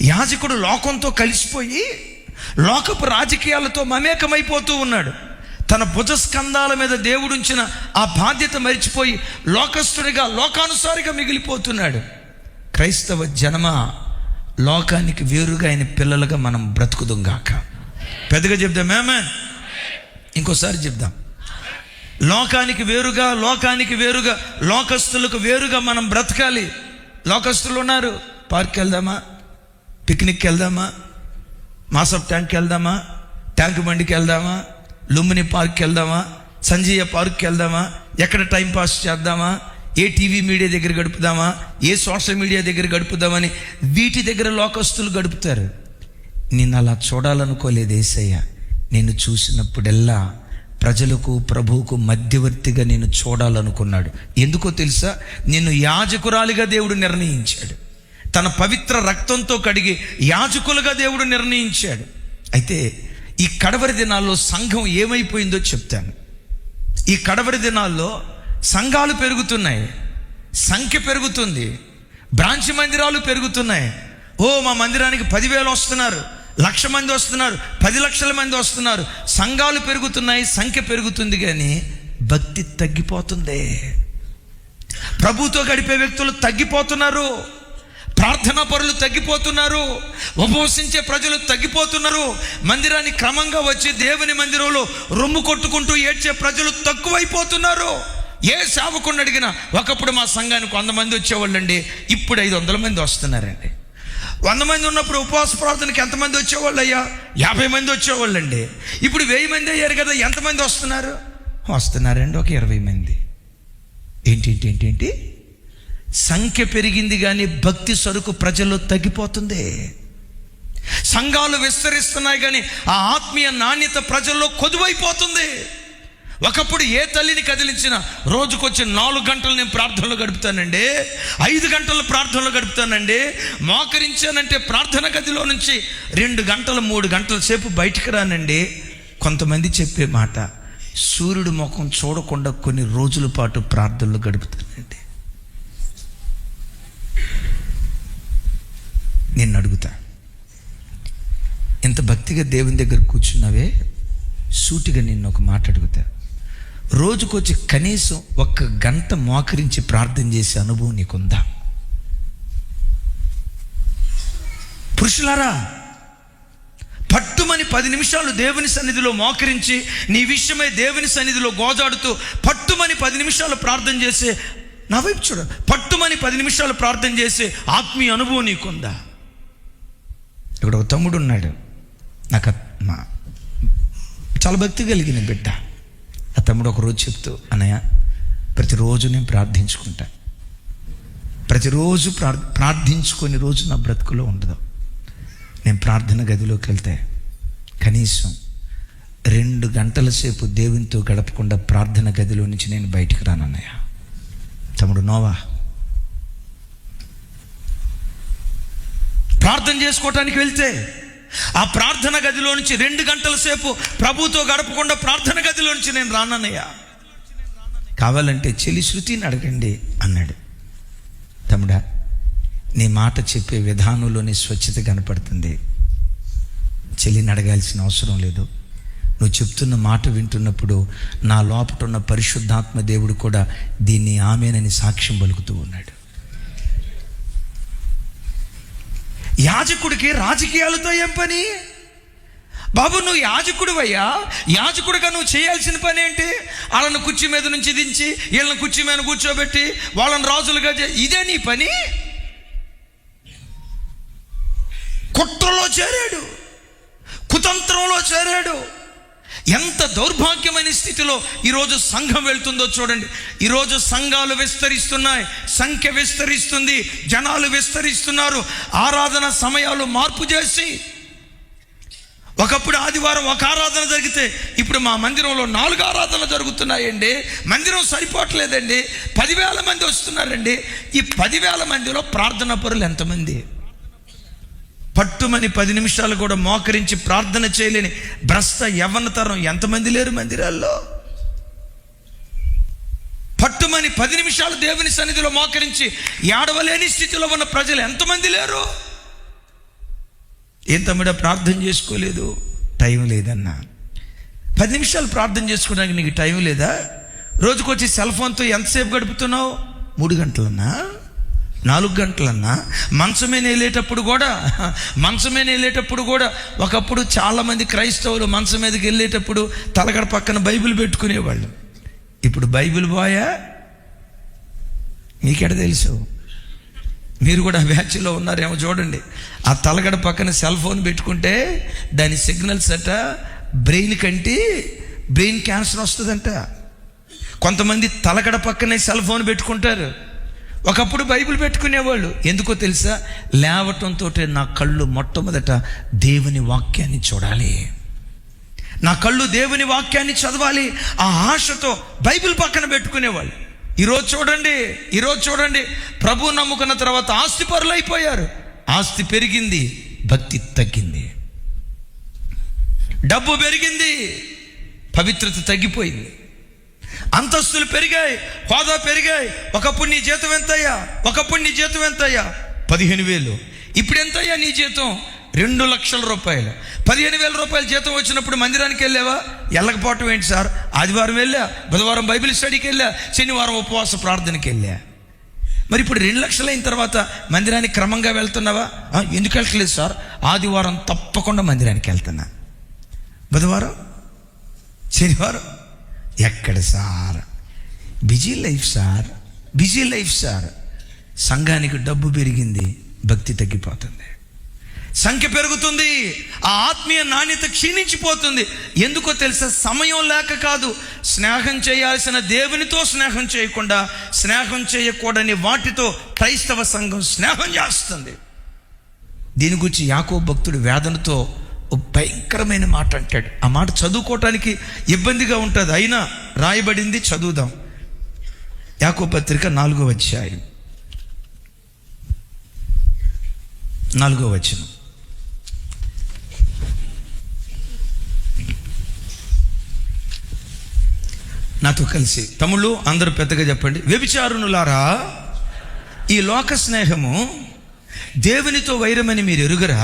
యాజకుడు లోకంతో కలిసిపోయి లోకపు రాజకీయాలతో మమేకమైపోతూ ఉన్నాడు. తన భుజస్కంధాల మీద దేవుడుంచిన ఆ బాధ్యత మరిచిపోయి లోకస్తుడిగా, లోకానుసారిగా మిగిలిపోతున్నాడు. క్రైస్తవ జనమ, లోకానికి వేరుగా ఆయన పిల్లలుగా మనం బ్రతుకుదాం గాక. పెద్దగా చెప్దాం ఆమేన్. ఇంకోసారి చెప్దాం, లోకానికి వేరుగా, లోకానికి వేరుగా, లోకస్తులకు వేరుగా మనం బ్రతకాలి. లోకస్తులు ఉన్నారు, పార్క్కి వెళ్దామా, పిక్నిక్కి వెళ్దామా, మాసప్ ట్యాంక్కి వెళ్దామా, ట్యాంక్ బండికి వెళ్దామా, లుంబిని పార్క్కి వెళ్దామా, సంజీయ పార్క్కి వెళ్దామా, ఎక్కడ టైం పాస్ చేద్దామా, ఏ టీవీ మీడియా దగ్గర గడుపుదామా, ఏ సోషల్ మీడియా దగ్గర గడుపుదామని వీటి దగ్గర లోకస్తులు గడుపుతారు. నేను అలా చూడాలనుకోలేదు యేసయ్య. నేను చూసినప్పుడెల్లా ప్రజలకు ప్రభువుకు మధ్యవర్తిగా నేను చూడాలనుకున్నాడు. ఎందుకో తెలుసా? నిన్ను యాజకురాలిగా దేవుడు నిర్ణయించాడు. తన పవిత్ర రక్తంతో కడిగి యాజకులుగా దేవుడు నిర్ణయించాడు. అయితే ఈ కడవరి దినాల్లో సంఘం ఏమైపోయిందో చెప్తాను. ఈ కడవరి దినాల్లో సంఘాలు పెరుగుతున్నాయి, సంఖ్య పెరుగుతుంది, బ్రాంచ్ మందిరాలు పెరుగుతున్నాయి. మా మందిరానికి 10,000 వస్తున్నారు, 1,00,000 మంది వస్తున్నారు, 10 లక్షల మంది వస్తున్నారు. సంఘాలు పెరుగుతున్నాయి, సంఖ్య పెరుగుతుంది, కానీ భక్తి తగ్గిపోతుంది. ప్రభుతో గడిపే వ్యక్తులు తగ్గిపోతున్నారు, ప్రార్థనా పరులు తగ్గిపోతున్నారు, ఉపవసించే ప్రజలు తగ్గిపోతున్నారు. మందిరానికి క్రమంగా వచ్చి దేవుని మందిరంలో రొమ్ము కొట్టుకుంటూ ఏడ్చే ప్రజలు తక్కువైపోతున్నారు. ఏ సేవకుడిని అడిగినా, ఒకప్పుడు మా సంఘానికి 100 మంది వచ్చేవాళ్ళండి, ఇప్పుడు 500 మంది వస్తున్నారండి. 100 మంది ఉన్నప్పుడు ఉపవాస ప్రార్థనకి ఎంతమంది వచ్చేవాళ్ళు అయ్యా? 50 మంది వచ్చేవాళ్ళండి. ఇప్పుడు 1000 మంది అయ్యారు కదా, ఎంతమంది వస్తున్నారండి? ఒక 20 మంది. ఏంటి సంఖ్య పెరిగింది కానీ భక్తి సరుకు ప్రజల్లో తగ్గిపోతుంది. సంఘాలు విస్తరిస్తున్నాయి కానీ ఆ ఆత్మీయ నాణ్యత ప్రజల్లో కొదువైపోతుంది. ఒకప్పుడు ఏ తల్లిని కదిలించినా రోజుకొచ్చి 4 గంటలు నేను ప్రార్థనలో గడుపుతానండి, 5 గంటలు ప్రార్థనలో గడుపుతానండి, మోకరించానంటే ప్రార్థన గదిలో నుంచి 2 గంటలు 3 గంటల సేపు బయటికి రానండి. కొంతమంది చెప్పే మాట, సూర్యుడు ముఖం చూడకుండా కొన్ని రోజుల పాటు ప్రార్థనలు గడుపుతానండి. నేను అడుగుతా, ఇంత భక్తిగా దేవుని దగ్గర కూర్చున్నావే, సూటిగా నిన్ను ఒక మాట అడుగుతా. రోజుకొచ్చి కనీసం 1 గంట మోకరించి ప్రార్థన చేసే అనుభవం నీకుందా? పురుషులారా, పట్టుమని 10 నిమిషాలు దేవుని సన్నిధిలో మోకరించి నీ విషయమై దేవుని సన్నిధిలో గోజాడుతూ పట్టుమని 10 నిమిషాలు ప్రార్థన చేసే, నా వైపు చూడ, పట్టుమని 10 నిమిషాలు ప్రార్థన చేసే ఆత్మీయ అనుభవం నీకుందా? ఇక్కడ ఒక తమ్ముడు ఉన్నాడు, నాకు చాలా భక్తి కలిగిన బిడ్డ. ఆ తమ్ముడు ఒకరోజు చెప్తూ, అన్నయ్య ప్రతిరోజు నేను ప్రార్థించుకుంటా, ప్రతిరోజు ప్రార్థించుకొని రోజు నా బ్రతుకులో ఉండదు. నేను ప్రార్థన గదిలోకి వెళ్తే కనీసం 2 గంటల సేపు దేవునితో గడపకుండా ప్రార్థన గదిలో నుంచి నేను బయటికి రానన్నయ్య. తమ్ముడు నోవా, ప్రార్థన చేసుకోవటానికి వెళ్తే ఆ ప్రార్థన గదిలో నుంచి 2 గంటల సేపు ప్రభుతో గడపకుండా ప్రార్థన గదిలో నుంచి నేను రానన్నయ్యా, కావాలంటే చెల్లి శృతిని అడగండి అన్నాడు. తమ్ముడా, నీ మాట చెప్పే విధానంలోని స్వచ్ఛత కనపడుతుంది, చెల్లిని అడగాల్సిన అవసరం లేదు. నువ్వు చెప్తున్న మాట వింటున్నప్పుడు నా లోపట ఉన్న పరిశుద్ధాత్మ దేవుడు కూడా దీన్ని ఆమేనని సాక్ష్యం పలుకుతూ ఉన్నాడు. యాజకుడికి రాజకీయాలతో ఏం పని బాబు? నువ్వు యాజకుడివయ్యా, యాజకుడిగా నువ్వు చేయాల్సిన పని ఏంటి? వాళ్ళని కుర్చీ మీద నుంచి దించి వీళ్ళని కుర్చీ మీద కూర్చోబెట్టి వాళ్ళని రాజులుగా ఇదే నీ పని? కుట్రలో చేరాడు, కుతంత్రంలో చేరాడు. ఎంత దౌర్భాగ్యమైన స్థితిలో ఈరోజు సంఘం వెళ్తుందో చూడండి. ఈరోజు సంఘాలు విస్తరిస్తున్నాయి, సంఖ్య విస్తరిస్తుంది, జనాలు విస్తరిస్తున్నారు. ఆరాధన సమయాలు మార్పు చేసి, ఒకప్పుడు ఆదివారం 1 ఆరాధన జరిగితే ఇప్పుడు మా మందిరంలో 4 ఆరాధనలు జరుగుతున్నాయండి. మందిరం సరిపోవట్లేదండి, 10,000 మంది వస్తున్నారండి. ఈ 10,000 మందిలో ప్రార్థనా పరులు ఎంతమంది? పట్టుమని 10 నిమిషాలు కూడా మోకరించి ప్రార్థన చేయలేని భ్రష్ట యవ్వనతరం ఎంతమంది లేరు మందిరాల్లో? పట్టుమని 10 నిమిషాలు దేవుని సన్నిధిలో మోకరించి ఏడవలేని స్థితిలో ఉన్న ప్రజలు ఎంతమంది లేరు? ఏం తమ్ముడా ప్రార్థన చేసుకోలేదు? టైం లేదన్నా. 10 నిమిషాలు ప్రార్థన చేసుకోవడానికి నీకు టైం లేదా? రోజుకొచ్చి సెల్ ఫోన్తో ఎంతసేపు గడుపుతున్నావు? 3 గంటలన్నా, 4 గంటలన్నా. మంచమే వెళ్ళేటప్పుడు కూడా ఒకప్పుడు చాలామంది క్రైస్తవులు మంచం మీదకి వెళ్ళేటప్పుడు తలగడ పక్కన బైబిల్ పెట్టుకునేవాళ్ళు. ఇప్పుడు బైబిల్ బాయా? మీకెడ తెలుసు? మీరు కూడా బ్యాచ్లో ఉన్నారేమో చూడండి. ఆ తలగడ పక్కన సెల్ ఫోన్ పెట్టుకుంటే దాని సిగ్నల్స్ అట బ్రెయిన్ కంటే బ్రెయిన్ క్యాన్సర్ వస్తుందంట. కొంతమంది తలగడ పక్కనే సెల్ ఫోన్ పెట్టుకుంటారు. ఒకప్పుడు బైబిల్ పెట్టుకునేవాళ్ళు. ఎందుకో తెలుసా? లేవటంతో నా కళ్ళు మొట్టమొదట దేవుని వాక్యాన్ని చూడాలి, నా కళ్ళు దేవుని వాక్యాన్ని చదవాలి, ఆ ఆశతో బైబిల్ పక్కన పెట్టుకునేవాళ్ళు. ఈరోజు చూడండి, ప్రభు నమ్ముకున్న తర్వాత ఆస్తిపరులు అయిపోయారు. ఆస్తి పెరిగింది, భక్తి తగ్గింది. డబ్బు పెరిగింది, పవిత్రత తగ్గిపోయింది. అంతస్తులు పెరిగాయి, హోదా పెరిగాయి. ఒకప్పుడు నీ జీతం ఎంతయ్యా? 15,000. ఇప్పుడు ఎంతయ్యా నీ జీతం? 2 లక్షల రూపాయలు. 15,000 రూపాయల జీతం వచ్చినప్పుడు మందిరానికి వెళ్ళావా? వెళ్ళకపోవటం ఏంటి సార్? ఆదివారం వెళ్ళా, బుధవారం బైబిల్ స్టడీకి వెళ్ళా, శనివారం ఉపవాస ప్రార్థనకి వెళ్ళా. మరి ఇప్పుడు 2 లక్షలు అయిన తర్వాత మందిరానికి క్రమంగా వెళ్తున్నావా? ఎందుకు వెళ్ళట్లేదు సార్? ఆదివారం తప్పకుండా మందిరానికి వెళ్తున్నా, బుధవారం శనివారం ఎక్కడ సార్? Busy life sir. సంఘానికి డబ్బు పెరిగింది, భక్తి తగ్గిపోతుంది. సంఖ్య పెరుగుతుంది, ఆ ఆత్మీయ నాణ్యత క్షీణించిపోతుంది. ఎందుకో తెలుసా? సమయం లేక కాదు. స్నేహం చేయాల్సిన దేవునితో స్నేహం చేయకుండా, స్నేహం చేయకూడని వాటితో క్రైస్తవ సంఘం స్నేహం చేస్తుంది. దీని గురించి యాకోబు భక్తుడు వేదనతో ఓ భయంకరమైన మాట అంటాడు. ఆ మాట చదువుకోవటానికి ఇబ్బందిగా ఉంటుంది, అయినా రాయబడింది, చదువుదాం. యాకోబు పత్రిక 4వ అధ్యాయం 4వ వచనం. నాతో కలిసి తమ్ముళ్ళు అందరూ పెద్దగా చెప్పండి. వ్యభిచారునులారా, ఈ లోక స్నేహము దేవునితో వైరమని మీరు ఎరుగరా?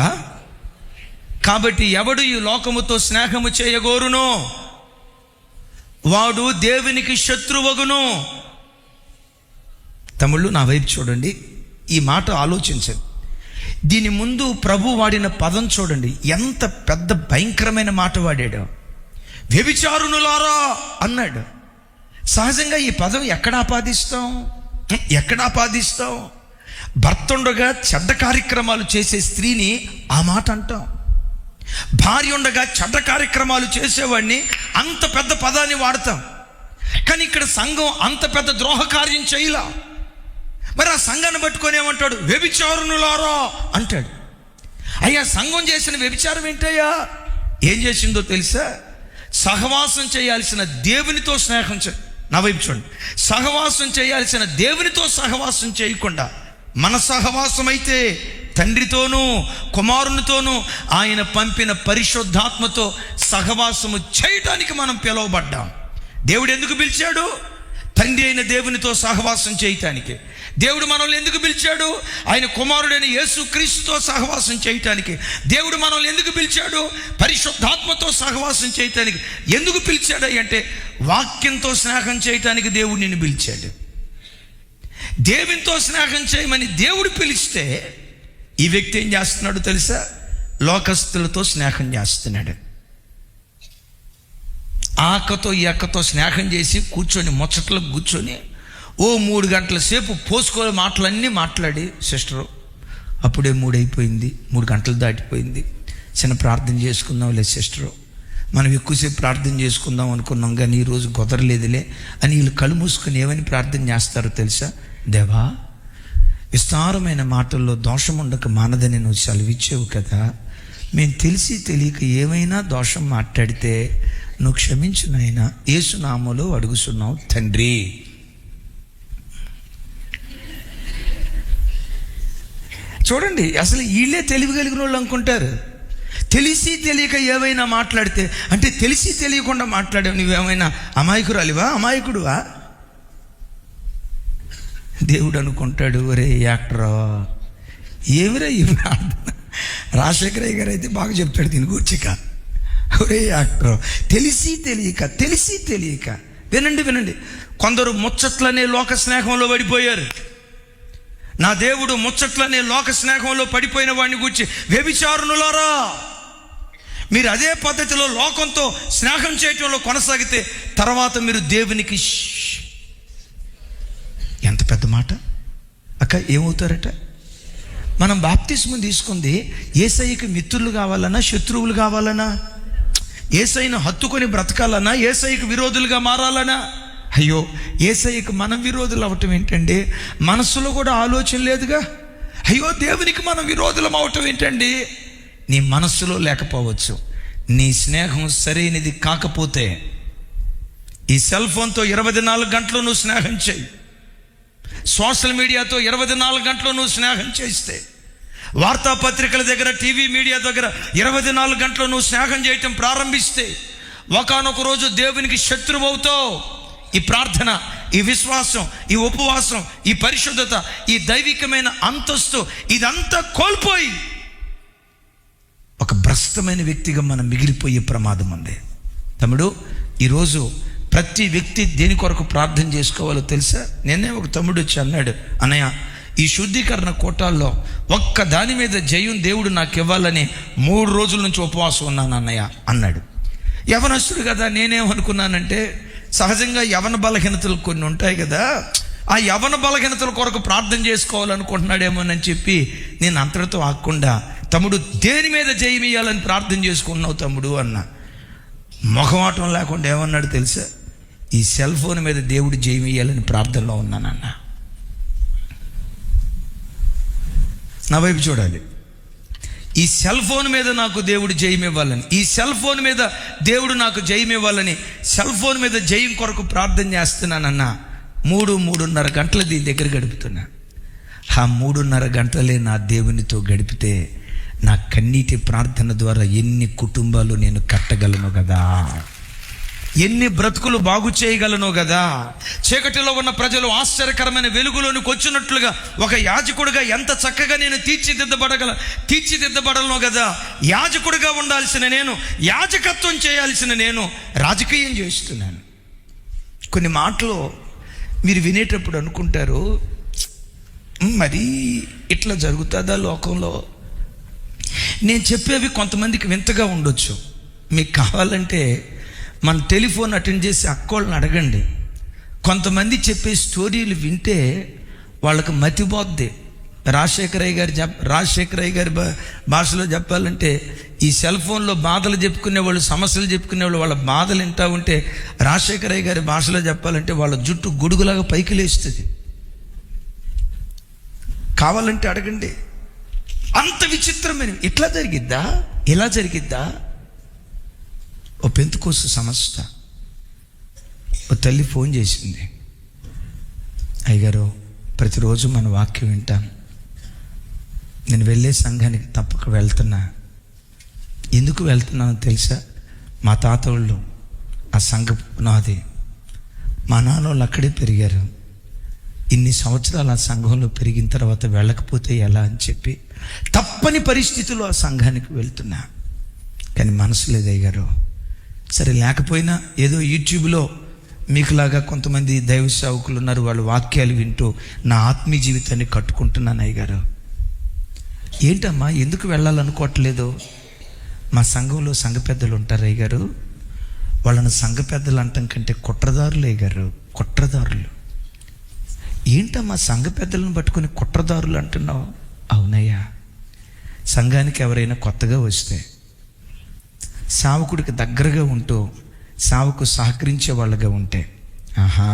కాబట్టి ఎవడు ఈ లోకముతో స్నేహము చేయగోరునో వాడు దేవునికి శత్రువగును. తమ్ముళ్ళు నా వైపు చూడండి, ఈ మాట ఆలోచించండి. దీని ముందు ప్రభు వాడిన పదం చూడండి, ఎంత పెద్ద భయంకరమైన మాట వాడాడు. వ్యభిచారునులారా అన్నాడు. సహజంగా ఈ పదం ఎక్కడ ఆపాదిస్తాం? భర్త ఉండగా చెడ్డ కార్యక్రమాలు చేసే స్త్రీని ఆ మాట అంటాం. భార్య ఉండగా చెడ్డ కార్యక్రమాలు చేసేవాడిని అంత పెద్ద పదాన్ని వాడతాం. కానీ ఇక్కడ సంఘం అంత పెద్ద ద్రోహ కార్యం చేయలా. మరి ఆ సంఘాన్ని పట్టుకొని ఏమంటాడు? వ్యభిచారునులారా అంటాడు. అయ్యా, సంఘం చేసిన వ్యభిచారం ఏంటయ్యా? ఏం చేసిందో తెలుసా? సహవాసం చేయాల్సిన దేవునితో స్నేహం నా వైపు చూడండి. సహవాసం చేయాల్సిన దేవునితో సహవాసం చేయకుండా మన సహవాసం అయితే తండ్రితోనూ కుమారునితోనూ ఆయన పంపిన పరిశుద్ధాత్మతో సహవాసము చేయటానికి మనం పిలువబడ్డాం. దేవుడు ఎందుకు పిలిచాడు? తండ్రి అయిన దేవునితో సహవాసం చేయటానికి. దేవుడు మనల్ని ఎందుకు పిలిచాడు? ఆయన కుమారుడైన యేసుక్రీస్తుతో సహవాసం చేయటానికి. దేవుడు మనల్ని ఎందుకు పిలిచాడు? పరిశుద్ధాత్మతో సహవాసం చేయటానికి. ఎందుకు పిలిచాడు అంటే వాక్యంతో స్నేహం చేయటానికి దేవుడు నిన్ను పిలిచాడు. దేవునితో స్నేహం చేయమని దేవుడు పిలిస్తే ఈ వ్యక్తి ఏం చేస్తున్నాడు తెలుసా? లోకస్తులతో స్నేహం చేస్తున్నాడు. ఆకతో ఈ అక్కతో స్నేహం చేసి కూర్చొని ముచ్చట్లకు కూర్చొని 3 గంటల సేపు పోసుకోలే మాటలన్నీ మాట్లాడి, సిస్టరు అప్పుడే 3 అయిపోయింది, 3 గంటలు దాటిపోయింది, చిన్న ప్రార్థన చేసుకుందాం లేదు సిస్టరు, మనం ఎక్కువసేపు ప్రార్థన చేసుకుందాం అనుకున్నాం కానీ ఈరోజు కుదరలేదులే అని వీళ్ళు కళ్ళు మూసుకొని ఏమని ప్రార్థన చేస్తారో తెలుసా? దేవా, విస్తారమైన మాటల్లో దోషం ఉండక మానదని నువ్వు సెలవిచ్చావు కదా, మేము తెలిసి తెలియక ఏమైనా దోషం మాట్లాడితే నువ్వు క్షమించు నాయనా, యేసు నామములో అడుగుతున్నావు తండ్రి. చూడండి, అసలు వీళ్ళే తెలివి కలిగిన వాళ్ళు అనుకుంటారు. తెలిసి తెలియక ఏవైనా మాట్లాడితే, అంటే తెలిసి తెలియకుండా మాట్లాడావు, నువ్వేమైనా అమాయకురాలివా, అమాయకుడువా? దేవుడు అనుకుంటాడు, ఒరే యాక్టరా, ఏమిరా ఈ ప్రార్థన, రాజశేఖరయ్య గారు అయితే బాగా చెప్తాడు దీని గురించిక. ఒరే యాక్టర్, తెలిసి తెలియక వినండి. కొందరు ముచ్చట్లనే లోక స్నేహంలో పడిపోయారు. నా దేవుడు ముచ్చట్లనే లోక స్నేహంలో పడిపోయిన వాడిని గురించి, వ్యభిచారునులారా, మీరు అదే పద్ధతిలో లోకంతో స్నేహం చేయటంలో కొనసాగితే తర్వాత మీరు దేవునికి ఎంత పెద్ద మాట అక్క, ఏమవుతారట? మనం బాప్తిస్మం తీసుకుంది యేసయ్యకి మిత్రులు కావాలన్నా శత్రువులు కావాలన్నా, యేసయ్యను హత్తుకొని బ్రతకాలన్నా యేసయ్యకి విరోధులుగా మారాలన్నా? అయ్యో, యేసయ్యకి మనం విరోధులు అవటం ఏంటండి? మనసులో కూడా ఆలోచన లేదుగా. అయ్యో, దేవునికి మనం విరోధులం అవటం ఏంటండి? నీ మనస్సులో లేకపోవచ్చు. నీ స్నేహం సరైనది కాకపోతే ఈ సెల్ ఫోన్తో 24 గంటలు నువ్వు స్నేహం చేయి, సోషల్ మీడియాతో 24 గంటలు నువ్వు స్నేహం చేస్తే, వార్తాపత్రికల దగ్గర, టీవీ మీడియా దగ్గర 24 గంటలు నువ్వు స్నేహం చేయటం ప్రారంభిస్తే ఒకానొక రోజు దేవునికి శత్రువు అవుతావు. ఈ ప్రార్థన, ఈ విశ్వాసం, ఈ ఉపవాసం, ఈ పరిశుద్ధత, ఈ దైవికమైన అంతస్తు ఇదంతా కోల్పోయి ఒక భ్రష్టమైన వ్యక్తిగా మనం మిగిలిపోయే ప్రమాదం ఉంది. తమ్ముడు, ఈరోజు ప్రతి వ్యక్తి దేని కొరకు ప్రార్థన చేసుకోవాలో తెలుసా? నేనే ఒక తమ్ముడు వచ్చి అన్నాడు, అన్నయ్య, ఈ శుద్ధీకరణ కోటాల్లో ఒక్క దాని మీద జయం దేవుడు నాకు ఇవ్వాలని 3 రోజుల నుంచి ఉపవాసం ఉన్నాను అన్నయ్య అన్నాడు. యవనస్తుడు కదా, నేనేమనుకున్నానంటే సహజంగా యవన బలహీనతలు కొన్ని ఉంటాయి కదా, ఆ యవన బలహీనతల కొరకు ప్రార్థన చేసుకోవాలనుకుంటున్నాడేమోనని చెప్పి నేను అంతటితో ఆగకుండా, తమ్ముడు దేని మీద జయం ఇయ్యాలని ప్రార్థన చేసుకున్నావు తమ్ముడు అన్న. మొహమాటం లేకుండా ఏమన్నాడు తెలుసా? ఈ సెల్ ఫోన్ మీద దేవుడు జయం ఇయ్యాలని ప్రార్థనలో ఉన్నానన్న. నా వైపు చూడాలి. ఈ సెల్ ఫోన్ మీద నాకు దేవుడు జయం ఇవ్వాలని, ఈ సెల్ ఫోన్ మీద దేవుడు నాకు జయం ఇవ్వాలని సెల్ ఫోన్ మీద జయం కొరకు ప్రార్థన చేస్తున్నానన్న. 3-3.5 గంటలు దీని దగ్గర గడుపుతున్నా. ఆ 3.5 గంటలే నా దేవునితో గడిపితే నా కన్నీటి ప్రార్థన ద్వారా ఎన్ని కుటుంబాలు నేను కట్టగలను కదా, ఎన్ని బ్రతుకులు బాగు చేయగలను కదా. చీకటిలో ఉన్న ప్రజలు ఆశ్చర్యకరమైన వెలుగులోనికి వచ్చినట్లుగా ఒక యాజకుడిగా ఎంత చక్కగా నేను తీర్చిదిద్దబడలను కదా. యాజకుడిగా ఉండాల్సిన నేను, యాజకత్వం చేయాల్సిన నేను రాజకీయం చేస్తున్నాను. కొన్ని మాటలు మీరు వినేటప్పుడు అనుకుంటారు, మరి ఇట్లా జరుగుతుందా లోకంలో? నేను చెప్పేవి కొంతమందికి వింతగా ఉండొచ్చు. మీకు కావాలంటే మన టెలిఫోన్ అటెండ్ చేసి అక్కోళ్ళని అడగండి. కొంతమంది చెప్పే స్టోరీలు వింటే వాళ్ళకి మతిపోద్ది. రాజశేఖరయ్య గారి భాషలో చెప్పాలంటే, ఈ సెల్ ఫోన్లో బాధలు చెప్పుకునేవాళ్ళు, సమస్యలు చెప్పుకునేవాళ్ళు, వాళ్ళ బాధలు వింటూ ఉంటే రాజశేఖరయ్య గారి భాషలో చెప్పాలంటే వాళ్ళ జుట్టు గొడుగులాగా పైకి లేస్తుంది. కావాలంటే అడగండి. అంత విచిత్రమైన, ఇట్లా జరిగిద్దా, ఇలా జరిగిద్దా? ఓ పెంతుకోస్తు సంస్థ ఓ తల్లి ఫోన్ చేసింది, అయ్యగారు ప్రతిరోజు మన వాక్యం వింటాం, నేను వెళ్ళే సంఘానికి తప్పక వెళ్తున్నా. ఎందుకు వెళ్తున్నానో తెలుసా? మా తాత వాళ్ళు ఆ సంఘ పునాది, మా నాన్న వాళ్ళు అక్కడే పెరిగారు. ఇన్ని సంవత్సరాలు ఆ సంఘంలో పెరిగిన తర్వాత వెళ్ళకపోతే ఎలా అని చెప్పి తప్పని పరిస్థితుల్లో ఆ సంఘానికి వెళ్తున్నా. కానీ మనసు లేదు అయ్యగారు. సరే, లేకపోయినా ఏదో యూట్యూబ్లో మీకులాగా కొంతమంది దైవ సేవకులు ఉన్నారు, వాళ్ళు వాక్యాలు వింటూ నా ఆత్మీయ జీవితాన్ని కట్టుకుంటున్నాను అయ్యగారు. ఏంటమ్మా, ఎందుకు వెళ్ళాలనుకోవట్లేదు? మా సంఘంలో సంఘ పెద్దలు ఉంటారు అయ్యగారు, వాళ్ళని సంఘ పెద్దలు అంటాం కంటే కుట్రదారులు అయ్యగారు, కుట్రదారులు. ఏంటమ్మా సంఘ పెద్దలను పట్టుకుని కుట్రదారులు అంటున్నావు? అవునయ్యా, సంఘానికి ఎవరైనా కొత్తగా వస్తే సావకుడికి దగ్గరగా ఉంటూ సావుకు సహకరించే వాళ్ళగా ఉంటే, ఆహా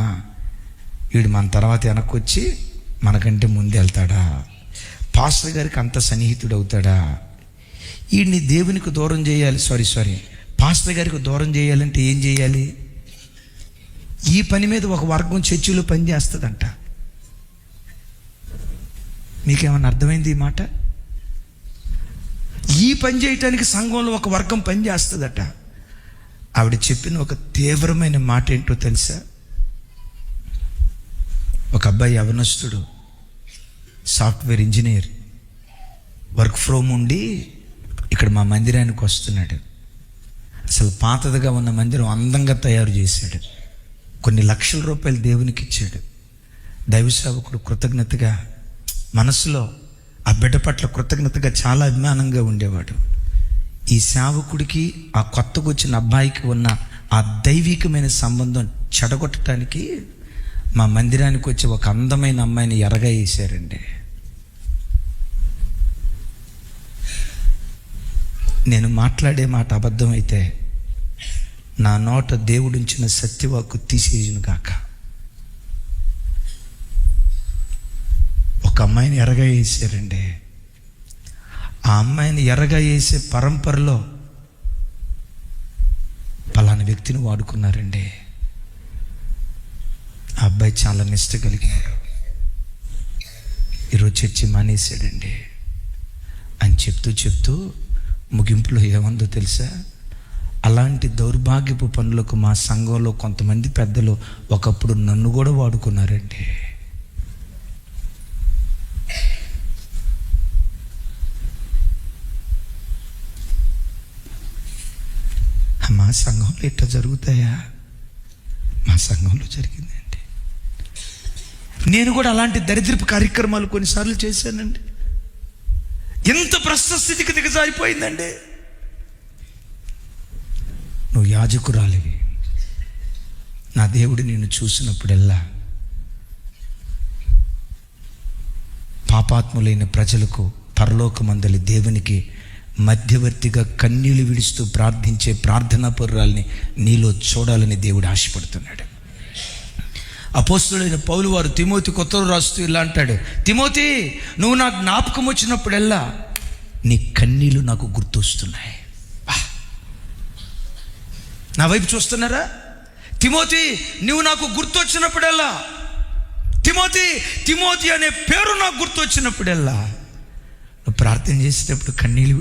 వీడు మన తర్వాత వెనక్కొచ్చి మనకంటే ముందు వెళ్తాడా, పాస్టర్ గారికి అంత సన్నిహితుడు అవుతాడా, వీడిని దేవునికి దూరం చేయాలి, సారీ పాస్టర్ గారికి దూరం చేయాలంటే ఏం చేయాలి? ఈ పని మీద ఒక వర్గం చర్చిలో పనిచేస్తుందంట. మీకేమన్నా అర్థమైంది ఈ మాట? ఈ పని చేయటానికి సంఘంలో ఒక వర్గం పని చేస్తుందట. ఆవిడ చెప్పిన ఒక తీవ్రమైన మాట ఏంటో తెలుసా? ఒక అబ్బాయి యవనస్తుడు, సాఫ్ట్వేర్ ఇంజనీర్, వర్క్ ఫ్రమ్ ఉండి ఇక్కడ మా మందిరానికి వస్తున్నాడు. అసలు పాతదిగా ఉన్న మందిరం అందంగా తయారు చేశాడు. కొన్ని లక్షల రూపాయలు దేవునికి ఇచ్చాడు. దైవ సేవకుడు కృతజ్ఞతగా మనసులో ఆ బిడ్డ పట్ల కృతజ్ఞతగా చాలా అభిమానంగా ఉండేవాడు. ఈ సేవకుడికి ఆ కొత్తగా వచ్చిన అబ్బాయికి ఉన్న ఆ దైవికమైన సంబంధం చెడగొట్టడానికి మా మందిరానికి వచ్చి ఒక అందమైన అమ్మాయిని ఎరగా వేశారండి. నేను మాట్లాడే మాట అబద్ధమైతే నా నోట దేవుడించిన సత్యవాక్కు తీసేయును గాక. ఒక అమ్మాయిని ఎరగా వేసారండి. ఆ అమ్మాయిని ఎరగా వేసే పరంపరలో పలానా వ్యక్తిని వాడుకున్నారండి. ఆ అబ్బాయి చాలా నిష్ట కలిగినాడు. ఈరోజు చర్చి మానేశాడండి అని చెప్తూ ముగింపులో ఏమందో తెలుసా? అలాంటి దౌర్భాగ్యపు పనులకు మా సంఘంలో కొంతమంది పెద్దలు ఒకప్పుడు నన్ను కూడా వాడుకున్నారండి. మా సంఘంలో ఇట్లా జరుగుతాయా? మా సంఘంలో జరిగిందండి. నేను కూడా అలాంటి దరిద్రపు కార్యక్రమాలు కొన్నిసార్లు చేశానండి. ఎంత ప్రస్తుత స్థితికి దిగజారిపోయిందండి. నువ్వు యాజకురాలివి. నా దేవుడు నిన్ను చూసినప్పుడల్లా పాపాత్ములైన ప్రజలకు పరలోకమందలి దేవునికి మధ్యవర్తిగా కన్నీళ్లు విడుస్తూ ప్రార్థించే ప్రార్థనా పరురాల్ని నీలో చూడాలని దేవుడు ఆశపడుతున్నాడు. అపోస్తలుడైన పౌలు వారు తిమోతి కొత్తలో రాస్తూ ఇలా అంటాడు, తిమోతి, నువ్వు నాకు జ్ఞాపకం వచ్చినప్పుడల్లా నీ కన్నీళ్లు నాకు గుర్తొస్తున్నాయి. నా వైపు చూస్తున్నారా? తిమోతి, నువ్వు నాకు గుర్తొచ్చినప్పుడల్లా, తిమోతి అనే పేరు నాకు గుర్తొచ్చినప్పుడల్లా, నువ్వు ప్రార్థన చేసేటప్పుడు కన్నీళ్ళు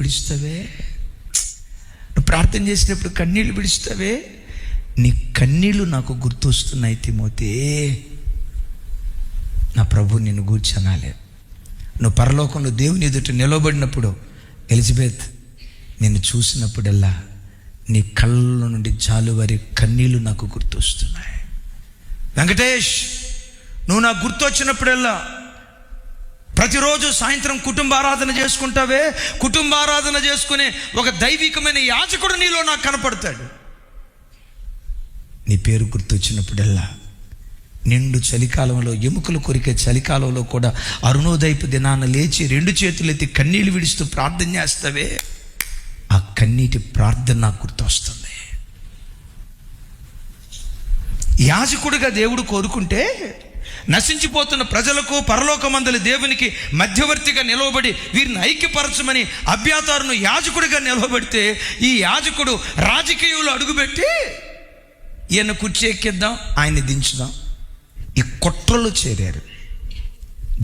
విడుస్తావే, నీ కన్నీళ్ళు నాకు గుర్తొస్తున్నాయి తిమోతి. నా ప్రభు నిన్ను గూర్చి అనాలి. నువ్వు పరలోకంలో దేవుని ఎదుట నిలబడినప్పుడు, ఎలిజబెత్, నిన్ను చూసినప్పుడల్లా నీ కళ్ళ నుండి జాలువారి కన్నీళ్ళు నాకు గుర్తొస్తున్నాయి. వెంకటేష్, నువ్వు నాకు గుర్తొచ్చినప్పుడల్లా ప్రతిరోజు సాయంత్రం కుటుంబారాధన చేసుకుంటావే, కుటుంబారాధన చేసుకునే ఒక దైవికమైన యాజకుడు నీలో నాకు కనపడతాడు. నీ పేరు గుర్తొచ్చినప్పుడల్లా నిండు చలికాలంలో, ఎముకలు కొరికే చలికాలంలో కూడా అరుణోదయపు దినాన లేచి 2 చేతులు ఎత్తి కన్నీళ్ళు విడుస్తూ ప్రార్థన చేస్తావే, ఆ కన్నీటి ప్రార్థన నాకు గుర్తొస్తుంది. యాజకుడిగా దేవుడు కోరుకుంటే నశించిపోతున్న ప్రజలకు పరలోకమందలి దేవునికి మధ్యవర్తిగా నిలవబడి వీరిని ఐక్యపరచమని అబ్యాతారును యాజకుడిగా నిలవబెడితే, ఈ యాజకుడు రాజకీయంలో అడుగుపెట్టి ఈయన కుర్చీ ఎక్కిద్దాం, ఆయన్ని దించుదాం, ఈ కుట్రలో చేరారు.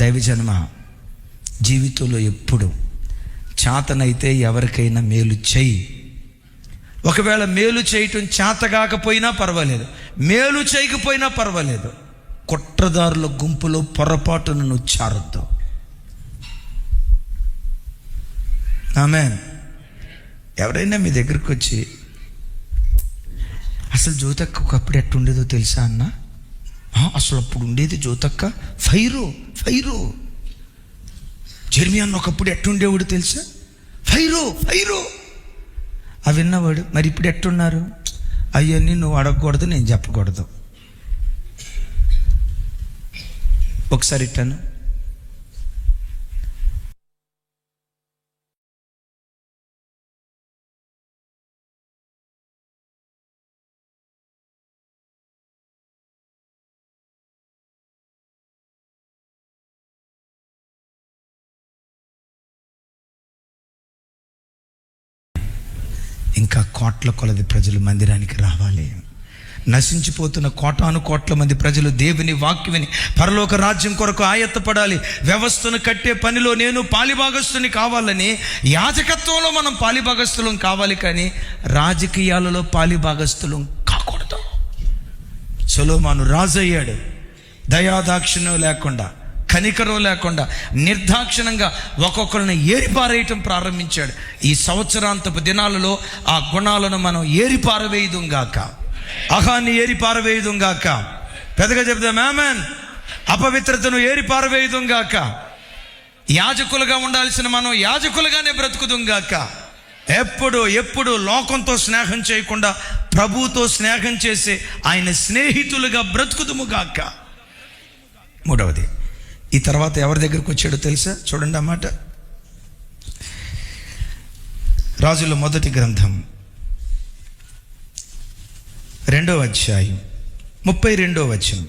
దైవజన్మ జీవితంలో ఎప్పుడు చేతనైతే ఎవరికైనా మేలు చేయి. ఒకవేళ మేలు చేయటం చేత కాకపోయినా పర్వాలేదు, మేలు చేయకపోయినా పర్వాలేదు, కుట్రదారుల గుంపులో పొరపాటును నువ్వు చేరొద్దు. ఆమేన్. ఎవరైనా మీ దగ్గరికి వచ్చి, అసలు జ్యోతక్క ఒకప్పుడు ఎట్టుండేదో తెలుసా అన్న? అసలు అప్పుడు ఉండేది జ్యోతక్క ఫైరు. జెర్మియా ఒకప్పుడు ఎట్టుండేవాడు తెలుసా? ఫైరు. అవి విన్నవాడు. మరి ఇప్పుడు ఎట్టున్నారు? అవన్నీ నువ్వు అడగకూడదు, నేను చెప్పకూడదు. ఒకసారి ఇట్టాను, ఇంకా కోట్ల కొలది ప్రజలు మందిరానికి రావాలి. నశించిపోతున్న కోటాను కోట్ల మంది ప్రజలు దేవుని వాక్యమని పరలోక రాజ్యం కొరకు ఆయత్తపడాలి. వ్యవస్థను కట్టే పనిలో నేను పాలిభాగస్తుని కావాలని, యాజకత్వంలో మనం పాలిభాగస్తులం కావాలి, కానీ రాజకీయాలలో పాలిభాగస్తులం కాకూడదు. సొలొమోను రాజు అయ్యాడు, దయాదాక్షిణ్యం లేకుండా కనికరం లేకుండా నిర్దాక్షిణంగా ఒక్కొక్కరిని ఏరిపారేయటం ప్రారంభించాడు. ఈ సంవత్సరాంతపు దినాలలో ఆ గుణాలను మనం ఏరిపారవేయుదుంగాక, అహాన్ని ఏరిపారవేయుదుంగాక. పెద్దగా చెప్దాం ఆమేన్. అపవిత్రతను ఏరిపారవేయుదుంగాక. యాజకులుగా ఉండాల్సిన మనం యాజకులుగానే బ్రతుకుదుంగాక. ఎప్పుడు లోకంతో స్నేహం చేయకుండా ప్రభువుతో స్నేహం చేసే ఆయన స్నేహితులుగా బ్రతుకుదుముగాక. మూడవది, ఈ తర్వాత ఎవరి దగ్గరకు వచ్చాడో తెలుసా? చూడండి అన్నమాట. రాజుల మొదటి గ్రంథం 2వ అధ్యాయం 32వ వచనం.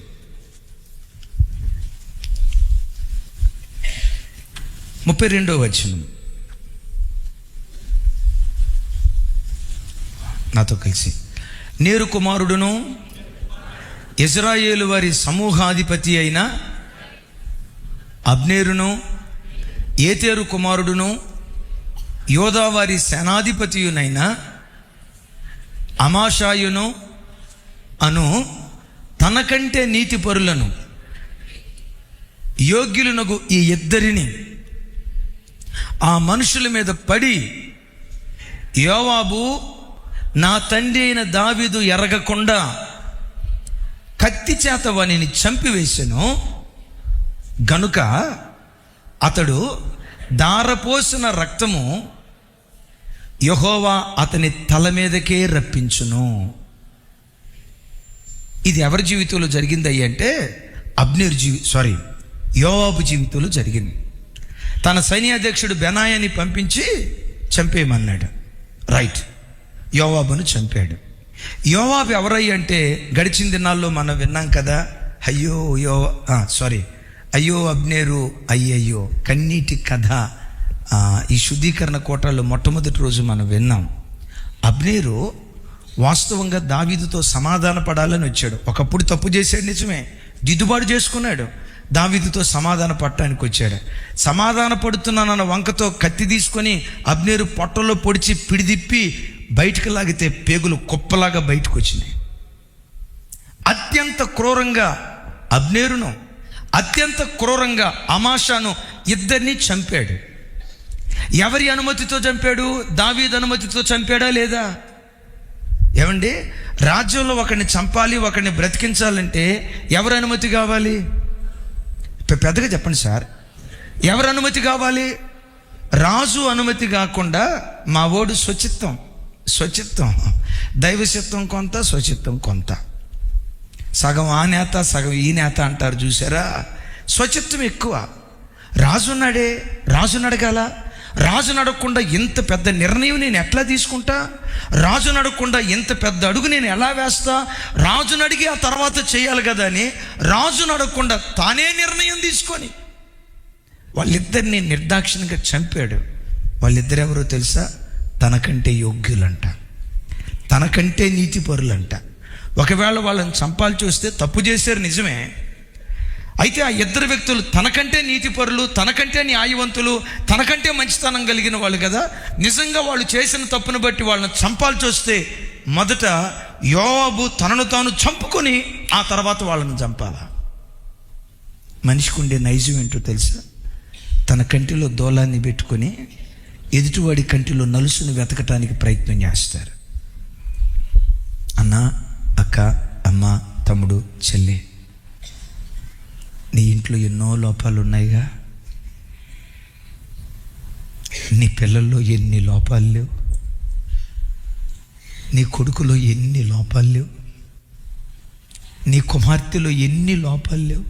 నాతో కలిసి, నేరు కుమారుడును ఇజ్రాయేలు వారి సమూహాధిపతి అయిన అబ్నేరును, ఏతేరు కుమారుడును యోధా వారి సేనాధిపతియునైన అమాషాయును అను తనకంటే నీతిపరులను యోగ్యులనగు ఈ ఇద్దరిని ఆ మనుషుల మీద పడి, యోవాబు నా తండ్రి అయిన దావీదు ఎరగకుండా కత్తి చేత వానిని చంపివేసెను గనుక అతడు దారపోసిన రక్తము యెహోవా అతని తల మీదకే రప్పించును. ఇది ఎవరి జీవితంలో జరిగింది అంటే యోవాబు జీవితంలో జరిగింది. తన సైన్యాధ్యక్షుడు బెనాయాని పంపించి చంపేయమన్నాడు. రైట్, యోవాబును చంపాడు. యోవాబు ఎవరయ్య అంటే గడిచిన దినాల్లో మనం విన్నాం కదా, అయ్యో అబ్నేరు అయ్యయ్యో కన్నీటి కథ. ఈ శుద్ధీకరణ కోటల్లో మొట్టమొదటి రోజు మనం విన్నాం. అబ్నేరు వాస్తవంగా దావీదుతో సమాధాన పడాలని వచ్చాడు. ఒకప్పుడు తప్పు చేశాడు, నిజమే, దిద్దుబాటు చేసుకున్నాడు. దావీదుతో సమాధాన పడటానికి వచ్చాడు. సమాధాన పడుతున్నానన్న వంకతో కత్తి తీసుకొని అబ్నేరు పొట్టలో పొడిచి పిడిదిప్పి బయటకు లాగితే పేగులు కుప్పలాగా బయటకు వచ్చినాయి. అత్యంత క్రూరంగా అబ్నేరును, అత్యంత క్రూరంగా అమాషాను ఇద్దరిని చంపాడు. ఎవరి అనుమతితో చంపాడు? దావీదు అనుమతితో చంపాడా లేదా? ఏమండి, రాజ్యంలో ఒకరిని చంపాలి, ఒకరిని బ్రతికించాలంటే ఎవరి అనుమతి కావాలి? పెద్దగా చెప్పండి సార్, ఎవరి అనుమతి కావాలి? రాజు అనుమతి కాకుండా మా ఓడు స్వచిత్తం, దైవచిత్తం కొంత, స్వచిత్తం కొంత, సగం ఆ నేత సగం ఈ నేత అంటారు చూసారా. స్వచిత్తం ఎక్కువ. రాజున్నాడే, రాజును అడగాల. రాజును అడగకుండా ఇంత పెద్ద నిర్ణయం నేను ఎట్లా తీసుకుంటా? రాజును అడగకుండా ఇంత పెద్ద అడుగు నేను ఎలా వేస్తా? రాజును అడిగి ఆ తర్వాత చేయాలి కదా అని రాజును అడగకుండా తానే నిర్ణయం తీసుకొని వాళ్ళిద్దరిని నిర్దాక్షిణ్యంగా చంపాడు. వాళ్ళిద్దరు ఎవరో తెలుసా? తనకంటే యోగ్యులంట, తనకంటే నీతిపరులంట. ఒకవేళ వాళ్ళని చంపాల్సి వస్తే తప్పు చేశారు, నిజమే. అయితే ఆ ఇద్దరు వ్యక్తులు తనకంటే నీతిపరులు, తనకంటే న్యాయవంతులు, తనకంటే మంచితనం కలిగిన వాళ్ళు కదా. నిజంగా వాళ్ళు చేసిన తప్పును బట్టి వాళ్ళని చంపాల్సి వస్తే మొదట యోవాబు తనను తాను చంపుకొని ఆ తర్వాత వాళ్ళని చంపాలా. మనిషికి ఉండే నైజం ఏంటో తెలుసా? తన కంటిలో దూలాన్ని పెట్టుకొని ఎదుటివాడి కంటిలో నలుసును వెతకటానికి ప్రయత్నం చేస్తారు. అన్న, అక్క, అమ్మ, తమ్ముడు, చెల్లి, నీ ఇంట్లో ఎన్నో లోపాలు ఉన్నాయిగా. నీ పిల్లల్లో ఎన్ని లోపాలు లేవు? నీ కొడుకులో ఎన్ని లోపాలు లేవు? నీ కుమార్తెలో ఎన్ని లోపాలు లేవు?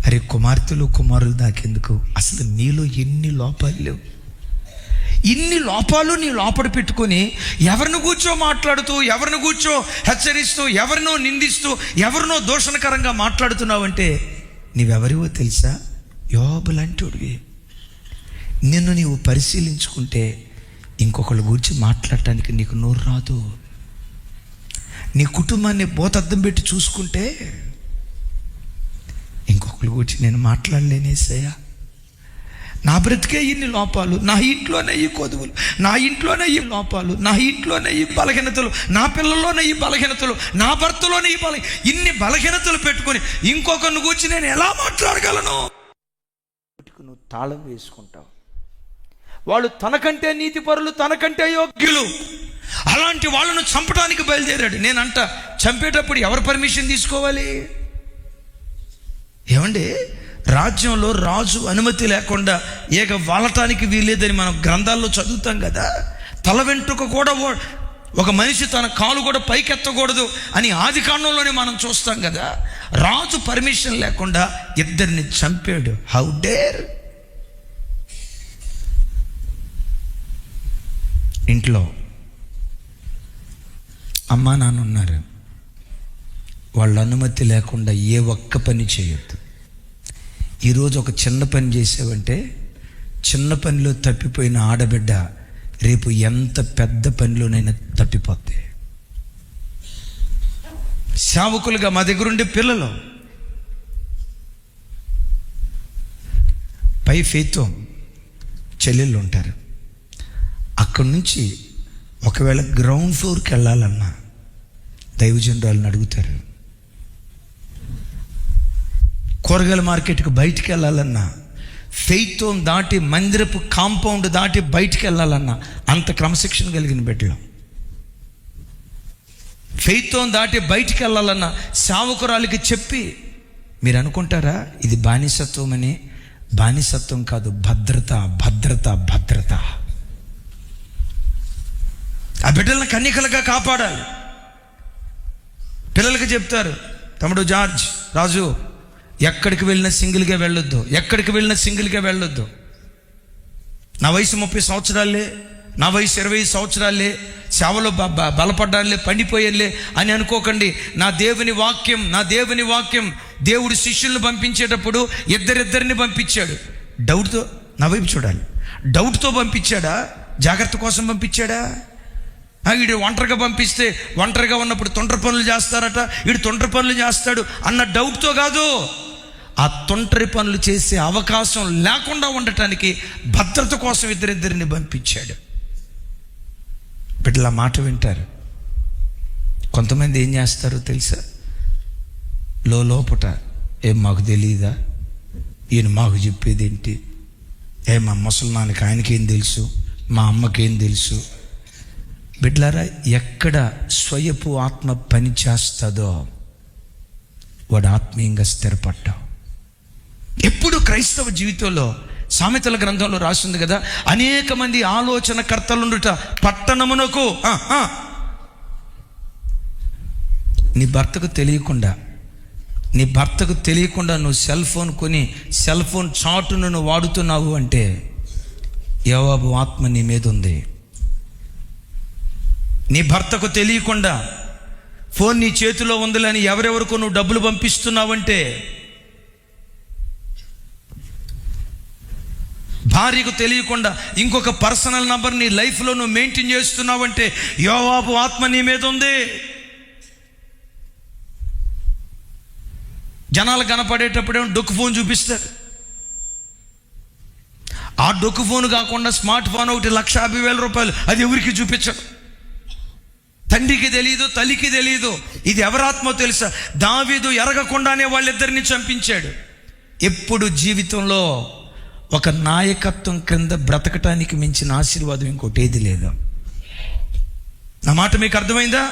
అరే, కుమార్తెలు కుమారులు దాకెందుకు, అసలు నీలో ఎన్ని లోపాలు లేవు? ఇన్ని లోపాలు నీ లోపల పెట్టుకొని ఎవరిని కూర్చో మాట్లాడుతూ, ఎవరిని కూర్చో హెచ్చరిస్తూ, ఎవరినో నిందిస్తూ, ఎవరినో దూషణకరంగా మాట్లాడుతున్నావంటే నీవెవరివో తెలుసా? యోబు లాంటివాడివి. నిన్ను నీవు పరిశీలించుకుంటే ఇంకొకళ్ళ గురించి మాట్లాడటానికి నీకు నోరు రాదు. నీ కుటుంబాన్ని బోతద్దం పెట్టి చూసుకుంటే ఇంకొకళ్ళ గురించి నేను మాట్లాడలేనేసయ్యా, నా బ్రతికే ఇన్ని లోపాలు, నా ఇంట్లోనే ఈ కొదువులు, నా ఇంట్లోనే ఈ లోపాలు, నా ఇంట్లోనే ఈ బలహీనతలు, నా పిల్లల్లోనే ఈ బలహీనతలు, నా భర్తలోనే ఈ ఇన్ని బలహీనతలు పెట్టుకొని ఇంకొకరిని కూర్చి నేను ఎలా మాట్లాడగలను? నువ్వు తాళం వేసుకుంటావు. వాళ్ళు తనకంటే నీతిపరులు, తనకంటే యోగ్యులు. అలాంటి వాళ్ళను చంపడానికి బయలుదేరాడు. నేనంట, చంపేటప్పుడు ఎవరు పర్మిషన్ తీసుకోవాలి? ఏమండి, రాజ్యంలో రాజు అనుమతి లేకుండా ఏక వాలటానికి వీల్లేదని మనం గ్రంథాల్లో చదువుతాం కదా. తల వెంట్రుక కూడా ఒక మనిషి తన కాలు కూడా పైకెత్తకూడదు అని ఆది కాండంలోనే మనం చూస్తాం కదా. రాజు పర్మిషన్ లేకుండా ఇద్దరిని చంపాడు. How dare! ఇంట్లో అమ్మా నాన్న ఉన్నారు, వాళ్ళ అనుమతి లేకుండా ఏ ఒక్క పని చేయొద్దు. ఈరోజు ఒక చిన్న పని చేసావంటే, చిన్న పనిలో తప్పిపోయిన ఆడబిడ్డ రేపు ఎంత పెద్ద పనిలోనైనా తప్పిపోద్ది. సేవకులుగా మా దగ్గరుండే పిల్లలు పై ఫేతో చెల్లెళ్ళు ఉంటారు. అక్కడి నుంచి ఒకవేళ గ్రౌండ్ ఫ్లోర్కి వెళ్ళాలన్నా దైవజనురాలను అడుగుతారు. కూరగాయల మార్కెట్కి బయటికి వెళ్ళాలన్నా, ఫెయిత్తో దాటి మందిరపు కాంపౌండ్ దాటి బయటికి వెళ్ళాలన్నా అంత క్రమశిక్షణ కలిగిన బిడ్డలు. ఫెయిత్తో దాటి బయటికి వెళ్ళాలన్నా సేవకురాలికి చెప్పి, మీరు అనుకుంటారా ఇది బానిసత్వం అని? బానిసత్వం కాదు, భద్రత, భద్రత, భద్రత. ఆ బిడ్డలను కన్యకలుగా కాపాడాలి. పిల్లలకి చెప్తారు, తమ్ముడు జార్జ్, రాజు, ఎక్కడికి వెళ్ళినా సింగిల్గా వెళ్ళొద్దు, ఎక్కడికి వెళ్ళినా సింగిల్గా వెళ్ళొద్దు. నా వయసు 30 సంవత్సరాలే, నా వయసు 20 సంవత్సరాలే, సేవలో బలపడ్డాలే, పండిపోయాలే అని అనుకోకండి. నా దేవుని వాక్యం దేవుడు శిష్యులను పంపించేటప్పుడు ఇద్దరిని పంపించాడు. డౌట్తో, నా వైపు చూడాలి, డౌట్తో పంపించాడా? జాగ్రత్త కోసం పంపించాడా? వీడు ఒంటరిగా పంపిస్తే, ఒంటరిగా ఉన్నప్పుడు తొంటరి పనులు చేస్తారట, వీడు తొంటరి పనులు చేస్తాడు అన్న డౌట్తో కాదు. ఆ తొంటరి పనులు చేసే అవకాశం లేకుండా ఉండటానికి భద్రత కోసం ఇద్దరిని పంపించాడు. బిడ్డల మాట వింటారు. కొంతమంది ఏం చేస్తారో తెలుసా? లోపట, ఏం మాకు తెలియదా, ఈయన మాకు చెప్పేది ఏంటి, మా ముసలినానికి ఆయనకేం తెలుసు, మా అమ్మకేం తెలుసు. బిడ్డలారా, ఎక్కడ స్వయపు ఆత్మ పని చేస్తుందో వాడు ఆత్మీయంగా స్థిరపడ్డావు. ఎప్పుడు క్రైస్తవ జీవితంలో సామెతల గ్రంథంలో రాసింది కదా, అనేక మంది ఆలోచనకర్తలుండుట పట్టణమునకు. నీ భర్తకు తెలియకుండా నువ్వు సెల్ ఫోన్ కొని సెల్ ఫోన్ చాటును నువ్వు వాడుతున్నావు అంటే యోవాబు ఆత్మ నీ మీద ఉంది. నీ భర్తకు తెలియకుండా ఫోన్ నీ చేతిలో ఉందిలని ఎవరెవరికో నువ్వు డబ్బులు పంపిస్తున్నావంటే, భార్యకు తెలియకుండా ఇంకొక పర్సనల్ నంబర్ నీ లైఫ్లో నువ్వు మెయింటైన్ చేస్తున్నావంటే యోవాబు ఆత్మ నీ మీద ఉంది. జనాలు కనపడేటప్పుడేమో డొక్కు ఫోన్ చూపిస్తారు. ఆ డొక్కు ఫోన్ కాకుండా స్మార్ట్ ఫోన్ ఒకటి 1,50,000 రూపాయలు, అది ఎవరికి చూపించడు. తండ్రికి తెలియదు, తల్లికి తెలియదు. ఇది ఎవరాత్మో తెలుసా? దావీదు ఎరగకుండానే వాళ్ళిద్దరిని చంపించాడు. ఎప్పుడు జీవితంలో ఒక నాయకత్వం క్రింద బ్రతకటానికి మించిన ఆశీర్వాదం ఇంకోటి ఏది లేదు. నా మాట మీకు అర్థమైందా?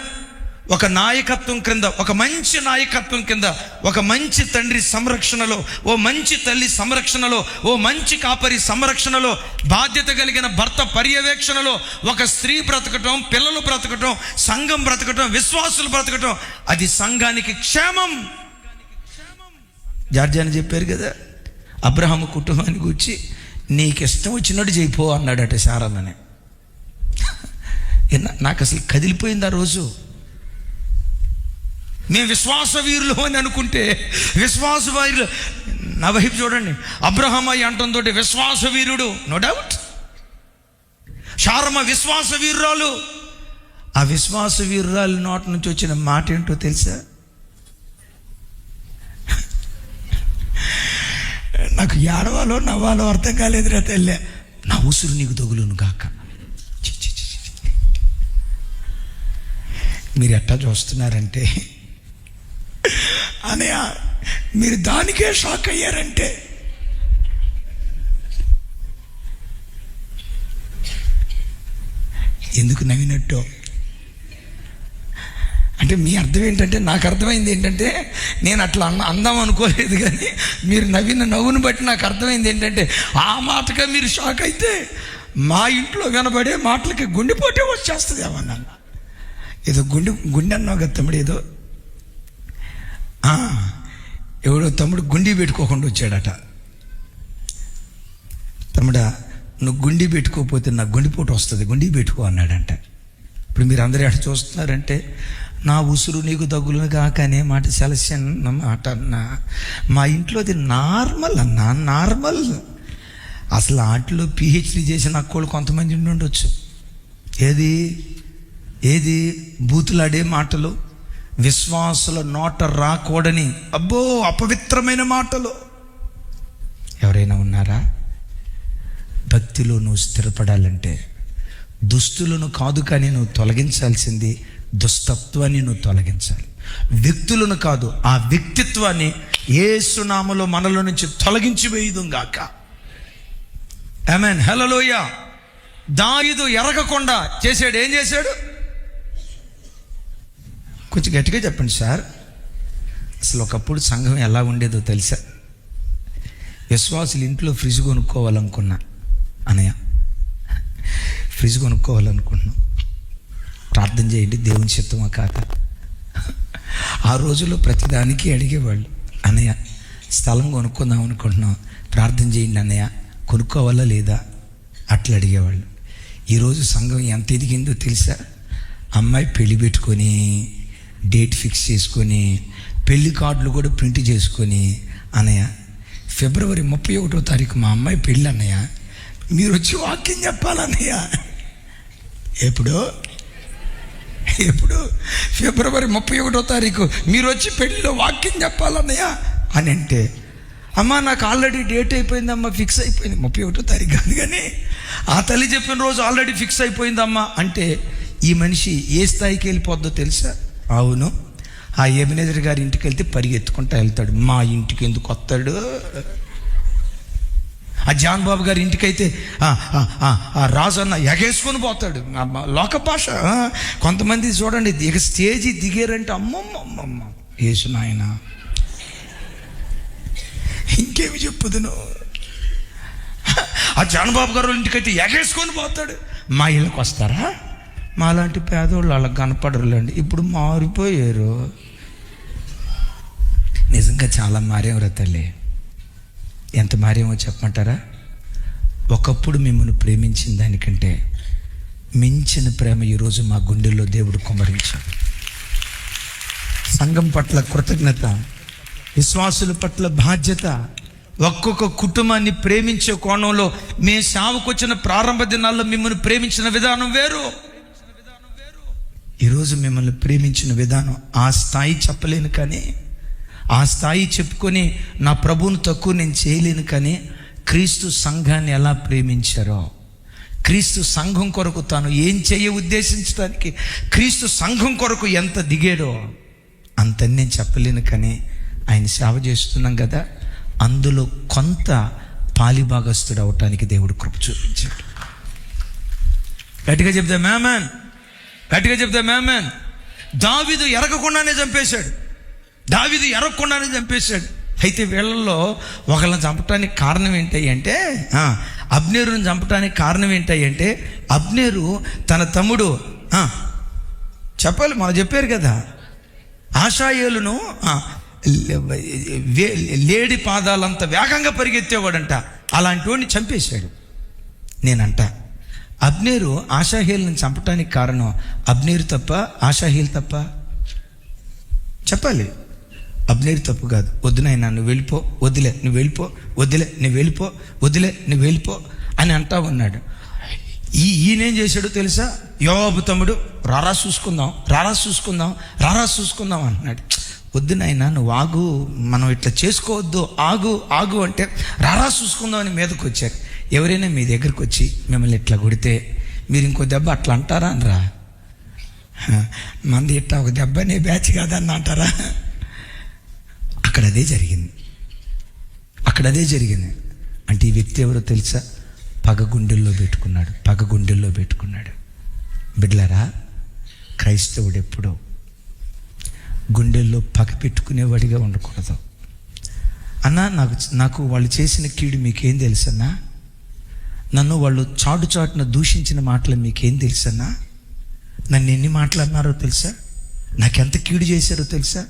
ఒక నాయకత్వం క్రింద, ఒక మంచి నాయకత్వం కింద, ఒక మంచి తండ్రి సంరక్షణలో, ఓ మంచి తల్లి సంరక్షణలో, ఓ మంచి కాపరి సంరక్షణలో, బాధ్యత కలిగిన భర్త పర్యవేక్షణలో ఒక స్త్రీ బ్రతకటం, పిల్లలు బ్రతకటం, సంఘం బ్రతకటం, విశ్వాసులు బ్రతకటం, అది సంఘానికి క్షేమం. జార్జి అని చెప్పారు కదా, అబ్రహాము కుటుంబాన్ని గురించి నీకు ఇష్టం వచ్చినట్టు చేయిపో అన్నాడట శారమ్మని. నాకు అసలు కదిలిపోయింది ఆ రోజు. మేము విశ్వాస వీరులు అని అనుకుంటే, విశ్వాస వీరులు నా వైపు చూడండి, అబ్రహాం అయ్యి అంటంతో విశ్వాస వీరుడు, నో డౌట్. శారమ్మ విశ్వాస వీరురాలు. ఆ విశ్వాస వీరురాలు నోటి నుంచి వచ్చిన మాట ఏంటో తెలుసా? నా నాకు ఏడవాలో నవ్వాలో అర్థం కాలేదురా తెల్లే. నా ఉసురు నీకు తగులును గాక. మీరు ఎట్టా చూస్తున్నారంటే అనయ్య, మీరు దానికే షాక్ అయ్యారంటే ఎందుకు నవ్వినట్టు అంటే మీ అర్థం ఏంటంటే, నాకు అర్థమైంది ఏంటంటే, నేను అట్లా అందాం అనుకోలేదు, కానీ మీరు నవ్విన నవ్వును బట్టి నాకు అర్థమైంది ఏంటంటే, ఆ మాటగా మీరు షాక్ అయితే మా ఇంట్లో కనబడే మాటలకి గుండెపోటే వచ్చేస్తుంది ఏమన్నా. ఏదో గుండె అన్నావు కదా తమ్ముడు, ఏదో ఎవడో తమ్ముడు గుండీ పెట్టుకోకుండా వచ్చాడట. తమ్ముడా, నువ్వు గుండీ పెట్టుకోకపోతే నాకు గుండెపోటు వస్తుంది, గుండీ పెట్టుకో అన్నాడంట. ఇప్పుడు మీరు అందరూ ఎక్కడ చూస్తున్నారంటే, నా ఉసురు నీకు తగులును కాక అనే మాట చాలా చిన్న మాట అన్నా. మా ఇంట్లో అది నార్మల్ అన్నా, నార్మల్. అసలు ఆటలో పిహెచ్డి చేసిన అక్కోళ్ళు కొంతమంది ఉండొచ్చు. ఏది బూతులాడే మాటలు, విశ్వాసుల నోట రాకూడని అబ్బో అపవిత్రమైన మాటలు ఎవరైనా ఉన్నారా? భక్తిలో నువ్వు స్థిరపడాలంటే దుస్తులను కాదు, కానీ నువ్వు తొలగించాల్సింది దుస్తత్వాన్ని నువ్వు తొలగించాలి. వ్యక్తులను కాదు, ఆ వ్యక్తిత్వాన్ని యేసు నామములో మనలో నుంచి తొలగించి వేయుదుం గాక. ఆమేన్, హల్లెలూయా. దావీదు ఎరగకుండా చేశాడు. ఏం చేశాడు? కొంచెం గట్టిగా చెప్పండి సార్. అసలు ఒకప్పుడు సంఘం ఎలా ఉండేదో తెలుసా? విశ్వాసులు ఇంట్లో ఫ్రిడ్జ్ కొనుక్కోవాలనుకున్నా అనయ్య, ఫ్రిడ్జ్ కొనుక్కోవాలనుకుంటున్నాం, ప్రార్థన చేయండి, దేవుని చిత్తమా కాక. ఆ రోజుల్లో ప్రతిదానికి అడిగేవాళ్ళు, అన్నయ్య స్థలం కొనుక్కుందాం అనుకుంటున్నాం, ప్రార్థన చేయండి అన్నయ్య, కొనుక్కోవాలా లేదా, అట్లా అడిగేవాళ్ళు. ఈరోజు సంఘం ఎంత ఎదిగిందో తెలుసా? అమ్మాయి పెళ్లి పెట్టుకొని, డేట్ ఫిక్స్ చేసుకొని, పెళ్లి కార్డులు కూడా ప్రింట్ చేసుకొని, అన్నయ్య ఫిబ్రవరి 31వ తారీఖు మా అమ్మాయి పెళ్ళి అన్నయ్య, మీరు వచ్చి వాక్యం చెప్పాలన్నయ్య. ఎప్పుడు ఫిబ్రవరి 31వ తారీఖు మీరు వచ్చి పెళ్ళిలో వాక్యం చెప్పాలన్నయ్య అని అంటే, అమ్మ నాకు ఆల్రెడీ డేట్ అయిపోయిందమ్మా, ఫిక్స్ అయిపోయింది. 31వ తారీఖు కాదు, కానీ ఆ తల్లి చెప్పిన రోజు ఆల్రెడీ ఫిక్స్ అయిపోయిందమ్మా అంటే ఈ మనిషి ఏ స్థాయికి వెళ్ళిపోద్దో తెలుసా? అవును, ఆ ఎబెనెజర్ గారి ఇంటికి వెళ్తే పరిగెత్తుకుంటూ వెళ్తాడు. మా ఇంటికి ఎందుకు వస్తాడు? ఆ జాన్ బాబు గారి ఇంటికైతే రాజు అన్న ఎగేసుకొని పోతాడు. లోక భాష. కొంతమంది చూడండి, ఇక స్టేజీ దిగారంటే అమ్మమ్మమ్మమ్మ యేసు నాయన, ఇంకేమి చెప్పుదును. ఆ జాన్ బాబు గారు ఇంటికైతే ఎగేసుకొని పోతాడు. మా ఇళ్ళకి వస్తారా? మాలాంటి పేదోళ్ళు వాళ్ళకి కనపడరులేండి. ఇప్పుడు మారిపోయారు, నిజంగా చాలా మారేవరా తల్లి. ఎంత మారేమో చెప్పమంటారా? ఒకప్పుడు మిమ్మల్ని ప్రేమించిన దానికంటే మించిన ప్రేమ ఈరోజు మా గుండెల్లో దేవుడు కుమ్మరించాడు. సంఘం పట్ల కృతజ్ఞత, విశ్వాసుల పట్ల బాధ్యత, ఒక్కొక్క కుటుంబాన్ని ప్రేమించే కోణంలో మేము సావుకొచ్చిన ప్రారంభ దినాల్లో మిమ్మల్ని ప్రేమించిన విధానం వేరు. ఈరోజు మిమ్మల్ని ప్రేమించిన విధానం ఆ స్థాయి చెప్పలేను, కానీ ఆ స్థాయి చెప్పుకొని నా ప్రభువును తక్కువ నేను చేయలేను, కానీ క్రీస్తు సంఘాన్ని ఎలా ప్రేమించారో, క్రీస్తు సంఘం కొరకు తాను ఏం చేయ ఉద్దేశించడానికి క్రీస్తు సంఘం కొరకు ఎంత దిగాడో అంత నేను చెప్పలేను, కానీ ఆయన సేవ చేస్తున్నాం కదా, అందులో కొంత పాలిభాగస్తుడు అవటానికి దేవుడు కృప చూపించాడు. గట్టిగా చెప్తా మేమన్, గట్టిగా చెప్తా మేమన్. దావీదు ఎరగకుండానే చంపేశాడు. అయితే వీళ్ళల్లో ఒకళ్ళని చంపడానికి కారణం ఏంటంటే, అబ్నేరుని చంపడానికి కారణం ఏంటంటే, అబ్నేరు తన తమ్ముడు చెప్పాలి, మనం చెప్పారు కదా, ఆషాయేలును లేడి పాదాలంత వేగంగా పరిగెత్తేవాడంట, అలాంటి వాడిని చంపేశాడు. నేనంట అబ్నేరు ఆషాహేలుని చంపడానికి కారణం అబ్నేరు తప్ప, ఆషాహేలు తప్ప? చెప్పాలి. అబ్నేరు తప్పు కాదు. వద్దు నాయనా నువ్వు వెళ్ళిపో, వదిలే నువ్వు వెళ్ళిపో, వదిలే నువ్వు వెళ్ళిపో, వదిలే నువ్వు వెళ్ళిపో అని అంటా ఉన్నాడు. ఈయనేం చేశాడో తెలుసా? యోబు తమ్ముడు రారా చూసుకుందాం అంటున్నాడు. వద్దు నాయనా, నువ్వు ఆగు, మనం ఇట్లా చేసుకోవద్దు, ఆగు ఆగు అంటే రారా చూసుకుందామని మీదకి వచ్చారు. ఎవరైనా మీ దగ్గరికి వచ్చి మిమ్మల్ని ఇట్లా కొడితే మీరు ఇంకో దెబ్బ అట్లా అంటారా అనరా? మంది ఇట్లా ఒక దెబ్బ నీ బ్యాచ్ కాదన్న అంటారా? అక్కడ అదే జరిగింది. అంటే ఈ వ్యక్తి ఎవరో తెలుసా? పగ గుండెల్లో పెట్టుకున్నాడు. బిడ్డలారా, క్రైస్తవుడు ఎప్పుడో గుండెల్లో పగ పెట్టుకునేవాడిగా ఉండకూడదు. అన్నా, నాకు వాళ్ళు చేసిన కీడు మీకేం తెలుసన్నా? నన్ను వాళ్ళు చాటున దూషించిన మాటలు మీకేం తెలుసన్నా? నన్ను ఎన్ని మాట్లాడినారో తెలుసా? నాకెంత కీడు చేశారో తెలుసా?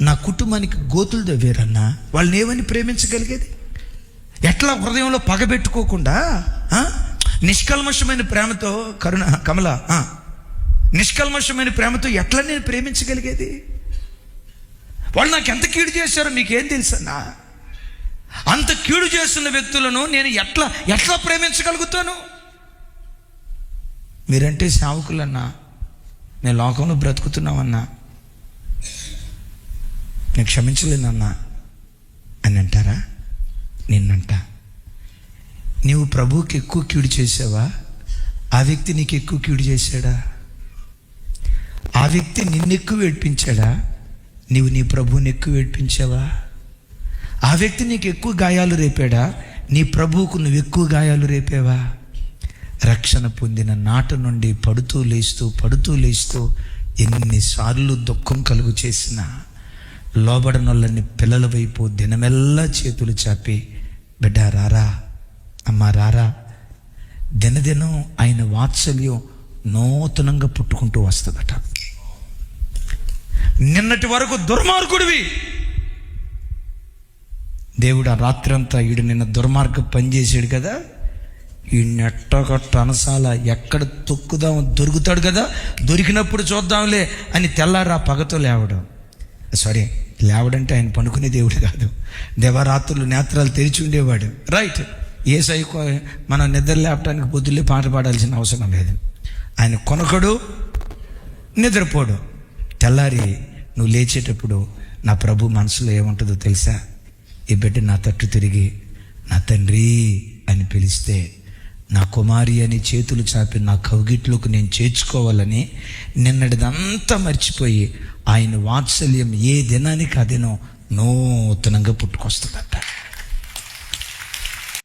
నా కుటుంబానికి గోతులు దవ్వారన్నా. వాళ్ళని ఏమని ప్రేమించగలిగేది? ఎట్లా హృదయంలో పగ పెట్టుకోకుండా నిష్కల్మషమైన ప్రేమతో నిష్కల్మషమైన ప్రేమతో ఎట్లా నేను ప్రేమించగలిగేది? వాళ్ళు నాకు ఎంత కీడు చేశారో మీకేం తెలుసన్నా? అంత కీడు చేస్తున్న వ్యక్తులను నేను ఎట్లా ప్రేమించగలుగుతాను? మీరంటే సేవకులన్నా, నేను లోకంలో బ్రతుకుతున్నామన్నా, నేను క్షమించలేనన్నా అని అంటారా? నిన్నంట. నీవు ప్రభువుకి ఎక్కువ కీడు చేసావా? ఆ వ్యక్తి నీకు ఎక్కువ కీడు చేశాడా? ఆ వ్యక్తి నిన్నెక్కువ ఏడ్పించాడా? నీవు నీ ప్రభువుని ఎక్కువ ఏడ్పించావా? ఆ వ్యక్తి నీకు ఎక్కువ గాయాలు రేపాడా? నీ ప్రభువుకు నువ్వు ఎక్కువ గాయాలు రేపావా? రక్షణ పొందిన నాట నుండి పడుతూ లేస్తూ ఎన్నిసార్లు దుఃఖం కలుగు చేసినా లోబడనొల్లని పిల్లల వైపు దినమెల్లా చేతులు చాపి, బిడ్డ రారా, అమ్మ రారా, దినదినం ఆయన వాత్సల్యం నూతనంగా పుట్టుకుంటూ వస్తుందట. నిన్నటి వరకు దుర్మార్గుడివి, దేవుడు ఆ రాత్రంతా నిన్న దుర్మార్గం పనిచేసాడు కదా, ఈ నెట్టగట్ట అనసాల ఎక్కడ తొక్కుదాం దొరుకుతాడు కదా, దొరికినప్పుడు చూద్దాంలే అని తెల్లారా పగతో లేవడంటే ఆయన పనుకునే దేవుడు కాదు. దేవరాత్రులు నేత్రాలు తెరిచి ఉండేవాడు. రైట్, ఏ సైకో మనం నిద్ర లేపడానికి పొద్దులే పాట పాడాల్సిన అవసరం లేదు. ఆయన కొనకడు, నిద్రపోడు. తెల్లారి నువ్వు లేచేటప్పుడు నా ప్రభు మనసులో ఏముంటుందో తెలుసా? ఈ బిడ్డ నా తట్టు తిరిగి నా తండ్రి అని పిలిస్తే, నా కుమారి అని చేతులు చాపి నా కౌగిట్లోకి నేను చేర్చుకోవాలని నిన్నటిదంతా మర్చిపోయి ఆయన వాత్సల్యం ఏ దినానికి ఆ దినం నూతనంగా పుట్టుకొస్తుందట.